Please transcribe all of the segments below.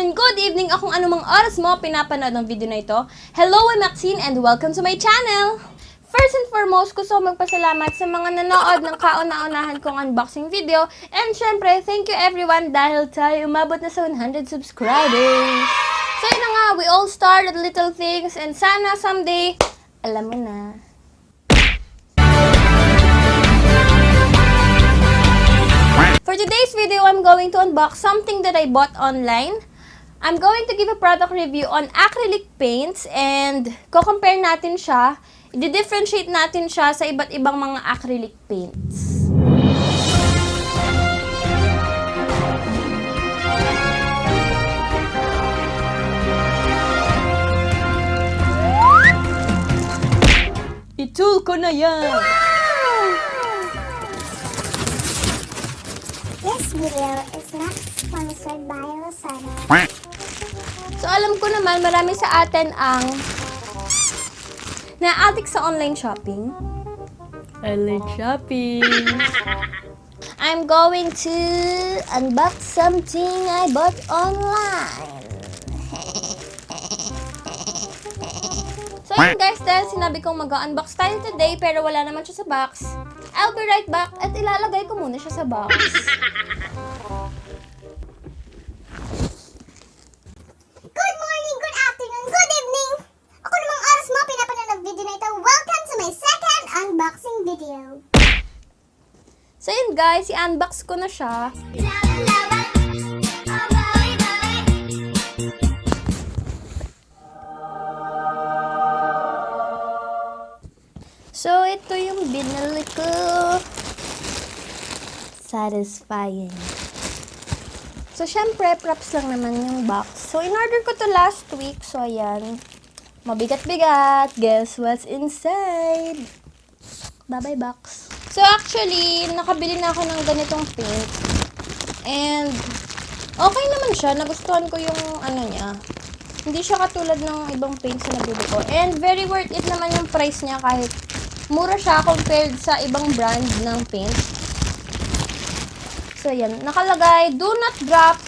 afternoon, good evening, akong anumang oras mo pinapanood ng video na ito. Hello, I'm Maxine and welcome to my channel! First and foremost, gusto ko magpasalamat sa mga nanood ng kauna-unahan kong unboxing video. And syempre, thank you everyone dahil tayo umabot na sa 100 subscribers. So yun na nga, we all start at little things and sana someday, alam mo na. For today's video, I'm going to unbox something that I bought online. I'm going to give a product review on acrylic paints and ko-compare natin siya. I-differentiate natin siya sa iba't ibang mga acrylic paints. I-TULCO na yan! This video is not sponsored by Lazada. So, alam ko naman, marami sa atin ang na-addict sa online shopping. Online shopping. I'm going to unbox something I bought online. So, yun guys, dahil sinabi kong mag-unbox tayo today, pero wala naman siya sa box, I'll be right back at ilalagay ko muna siya sa box. Good morning, good afternoon, good evening! Ako namang oras mo pinapanood ng video na ito. Welcome to my second unboxing video. So yun guys, i-unbox ko na siya. So ito yung binili ko. Satisfying. So syempre, props lang naman yung box. So in-order ko to last week. So ayan. Mabigat-bigat. Guess what's inside? Bye-bye box. So actually, nakabili na ako ng ganitong paint. And okay naman siya. Nagustuhan ko yung ano niya. Hindi siya katulad ng ibang paints na nabili ko. And very worth it naman yung price niya kahit mura siya compared sa ibang brand ng paint. So yan, nakalagay, do not drop,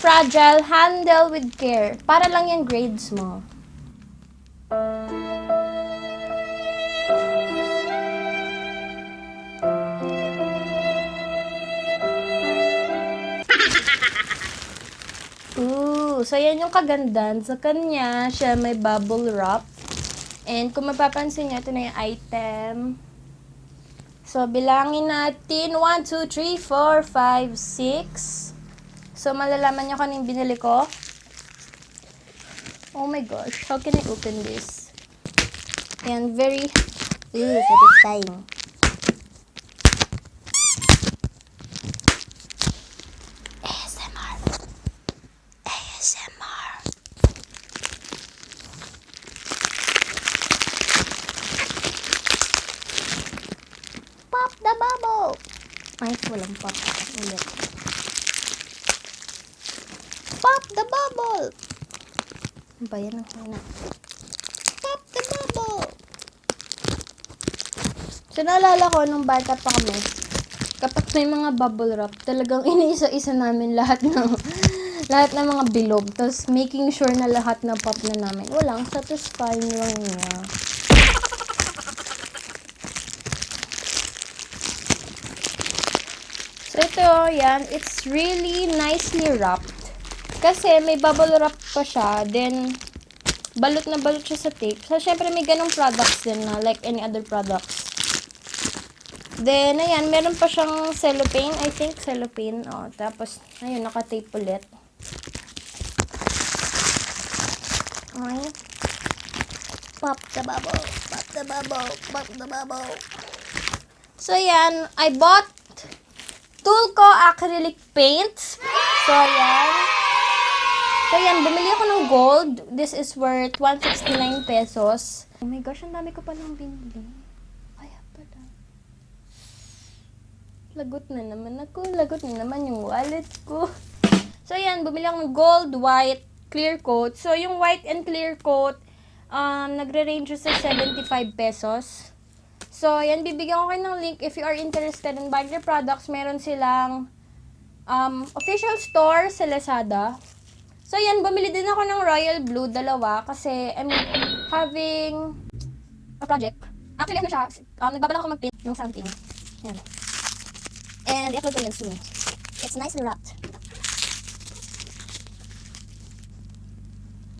fragile, handle with care. Para lang yung grades mo. So yan yung kagandahan sa kanya. Siya may bubble wrap. And kung mapapansin nyo, ito na yung item. So, bilangin natin. 1, 2, 3, 4, 5, 6. So, malalaman nyo kanina binili ko. Oh my gosh. How can I open this? And very satisfying. ASMR. ASMR. Pop the bubble! Ay, walang pop. Ulit. Pop the bubble! Ano ba yan? Pop the bubble! So, naalala ko nung bata pa kami, kapag may mga bubble wrap, talagang iniisa-isa namin lahat ng mga bilog. Tapos, making sure na lahat na pop na namin. Walang satisfying lang niya. So, ito, yan. It's really nicely wrapped. Kasi, may bubble wrap pa siya. Then, balot na balot siya sa tape. So, syempre, may ganong products din na, like any other products. Then, ayan, meron pa siyang cellophane. I think, cellophane. O, tapos, ayun, naka-tape ulit. Okay. Pop the bubble. Pop the bubble. Pop the bubble. So, ayan. I bought I-TULCO acrylic paints. So, ayan. So, ayan. Bumili ako ng gold. This is worth 169 pesos. Oh my gosh, ang dami ko palang binili. Kaya pala. Lagot na naman ako. Lagot na naman yung wallet ko. So, ayan. Bumili ako ng gold, white, clear coat. So, yung white and clear coat, nagre-range sa 75 pesos. So, yan, bibigyan ko kayo ng link if you are interested in buying their products. Meron silang official store sa Lazada. So, So, yan, bumili din ako ng royal blue, dalawa, kasi I'm having a project. Actually, ano siya, nagbabalak ako mag-paint ng something. Yan. And i-upload ko yan soon. It's nicely wrapped.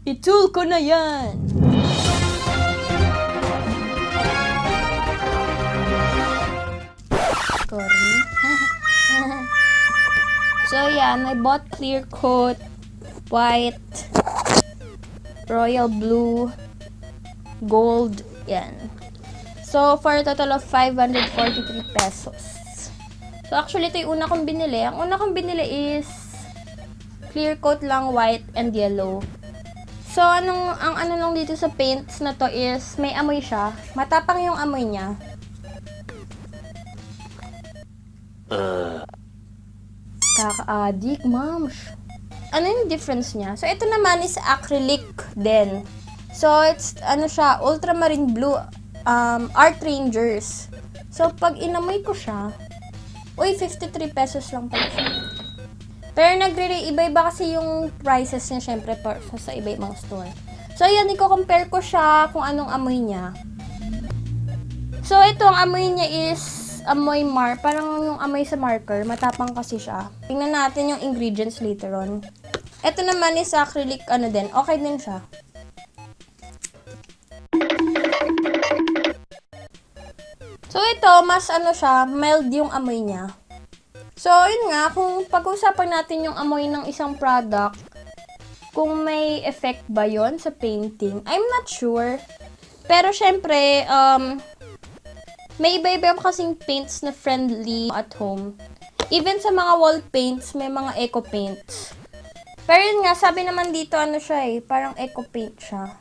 I-TULCO na yan! Sorry. So, yan. I bought clear coat, white, royal blue, gold. Yan. So, for a total of 543 pesos. So, actually, ito yung una kong binili. Ang una kong binili is clear coat lang, white and yellow. So, ang ano lang dito sa paints na to is may amoy siya. Matapang yung amoy niya. Kaka-addict, ma'am. Ano yung difference niya? So, ito naman is acrylic din. So, it's, ano siya, ultramarine blue, Art Rangers. So, pag inamoy ko siya, uy, 53 pesos lang pala siya. Pero iba-iba kasi yung prices niya, syempre, sa iba-ibang store. So, ayan, i-compare ko siya kung anong amoy niya. So, ito, ang amoy niya is amoy parang yung amoy sa marker, matapang kasi siya. Tingnan natin yung ingredients later on. Ito naman is acrylic, ano din, okay din siya. So ito, mas ano siya, mild yung amoy niya. So yun nga, kung pag-usapan natin yung amoy ng isang product, kung may effect ba yon sa painting, I'm not sure. Pero syempre, may iba-iba kasing paints na friendly at home. Even sa mga wall paints, may mga eco paints. Pero yun nga, sabi naman dito, ano siya parang eco paint siya.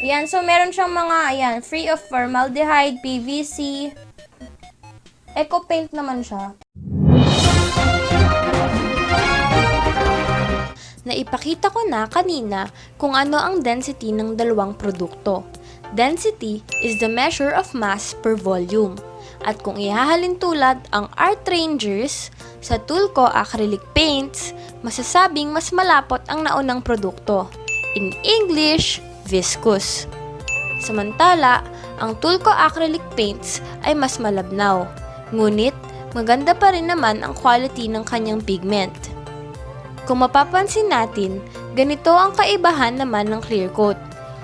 Ayan, so meron siyang mga, ayan, free of formaldehyde, PVC. Eco paint naman siya. Naipakita ko na kanina kung ano ang density ng dalawang produkto. Density is the measure of mass per volume. At kung ihahalin tulad ang Art Rangers sa TULCO acrylic paints, masasabing mas malapot ang naunang produkto. In English, viscous. Samantala, ang TULCO acrylic paints ay mas malabnaw. Ngunit, maganda pa rin naman ang quality ng kanyang pigment. Kung mapapansin natin, ganito ang kaibahan naman ng clear coat.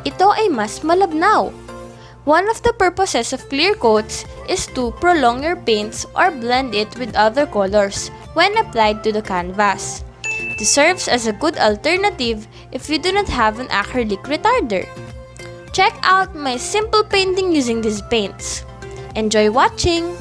Ito ay mas malabnaw. One of the purposes of clear coats is to prolong your paints or blend it with other colors when applied to the canvas. This serves as a good alternative if you do not have an acrylic retarder. Check out my simple painting using these paints. Enjoy watching!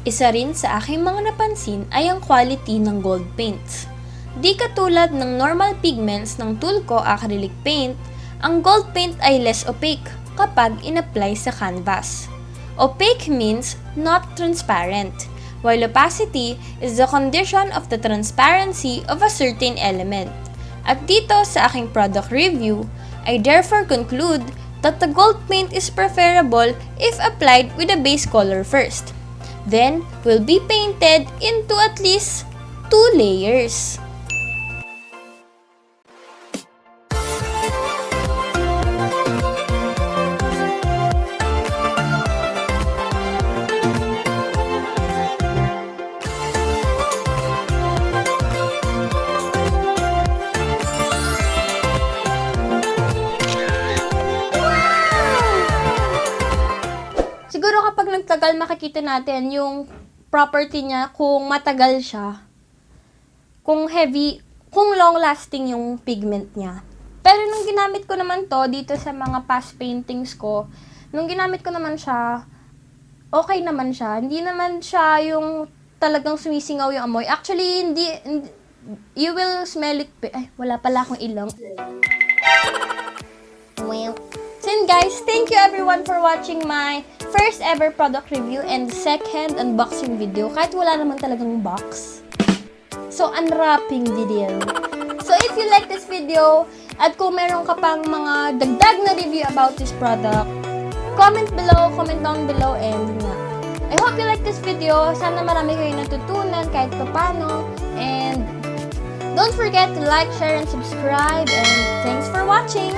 Isa rin sa aking mga napansin ay ang quality ng gold paints. Di katulad ng normal pigments ng TULCO acrylic paint, ang gold paint ay less opaque kapag in-apply sa canvas. Opaque means not transparent, while opacity is the condition of the transparency of a certain element. At dito sa aking product review, I therefore conclude that the gold paint is preferable if applied with a base color first. Then, will be painted into at least 2 layers. sobrang tagal makikita natin yung property niya kung matagal siya. Kung heavy, kung long-lasting yung pigment niya. Pero nung ginamit ko naman to dito sa mga past paintings ko, nung ginamit ko naman siya, okay naman siya. Hindi naman siya yung talagang sumisingaw yung amoy. Actually, hindi you will smell it. Ay, wala pala akong ilong. Well, so yun guys, thank you everyone for watching my first ever product review and second unboxing video. Kahit wala naman talagang box. So, unwrapping video. So, if you like this video, at kung meron ka pang mga dagdag na review about this product, comment down below, and nga. I hope you like this video. Sana marami kayo natutunan kahit paano. And don't forget to like, share, and subscribe. And thanks for watching!